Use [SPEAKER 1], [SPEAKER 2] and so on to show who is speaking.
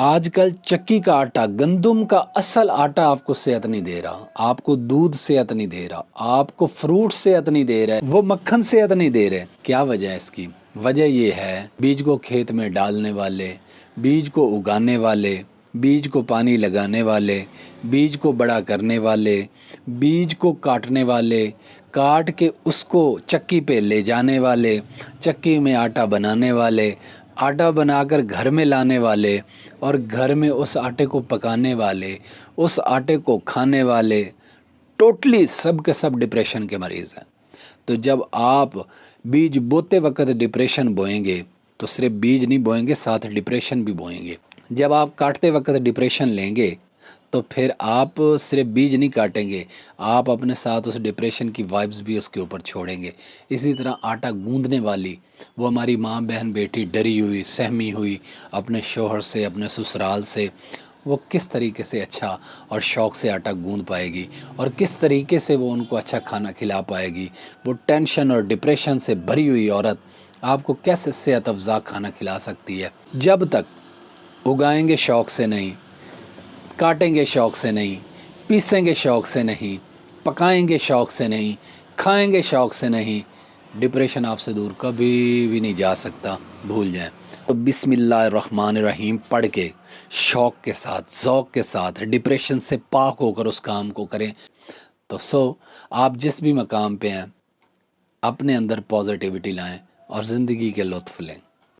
[SPEAKER 1] آج کل چکی کا آٹا، گندم کا اصل آٹا آپ کو صحت نہیں دے رہا، آپ کو دودھ صحت نہیں دے رہا، آپ کو فروٹ صحت نہیں دے رہا ہے، وہ مکھن صحت نہیں دے رہے۔ کیا وجہ ہے اس کی؟ وجہ یہ ہے بیج کو کھیت میں ڈالنے والے، بیج کو اگانے والے، بیج کو پانی لگانے والے، بیج کو بڑا کرنے والے، بیج کو کاٹنے والے، کاٹ کے اس کو چکی پہ لے جانے والے، چکی میں آٹا بنانے والے، آٹا بنا کر گھر میں لانے والے، اور گھر میں اس آٹے کو پکانے والے، اس آٹے کو کھانے والے، ٹوٹلی سب کے سب ڈپریشن کے مریض ہیں۔ تو جب آپ بیج بوتے وقت ڈپریشن بوئیں گے تو صرف بیج نہیں بوئیں گے، ساتھ ڈپریشن بھی بوئیں گے۔ جب آپ کاٹتے وقت ڈپریشن لیں گے تو پھر آپ صرف بیج نہیں کاٹیں گے، آپ اپنے ساتھ اس ڈپریشن کی وائبز بھی اس کے اوپر چھوڑیں گے۔ اسی طرح آٹا گوندنے والی وہ ہماری ماں بہن بیٹی ڈری ہوئی سہمی ہوئی اپنے شوہر سے، اپنے سسرال سے، وہ کس طریقے سے اچھا اور شوق سے آٹا گوند پائے گی، اور کس طریقے سے وہ ان کو اچھا کھانا کھلا پائے گی؟ وہ ٹینشن اور ڈپریشن سے بھری ہوئی عورت آپ کو کیسے صحت افزا کھانا کھلا سکتی ہے؟ جب تک اگائیں گے شوق سے نہیں، کاٹیں گے شوق سے نہیں، پیسیں گے شوق سے نہیں، پکائیں گے شوق سے نہیں، کھائیں گے شوق سے نہیں، ڈپریشن آپ سے دور کبھی بھی نہیں جا سکتا، بھول جائیں۔ تو بسم اللہ الرحمن الرحیم پڑھ کے شوق کے ساتھ، ذوق کے ساتھ، ڈپریشن سے پاک ہو کر اس کام کو کریں تو آپ جس بھی مقام پہ ہیں اپنے اندر پازیٹیوٹی لائیں اور زندگی کے لطف لیں۔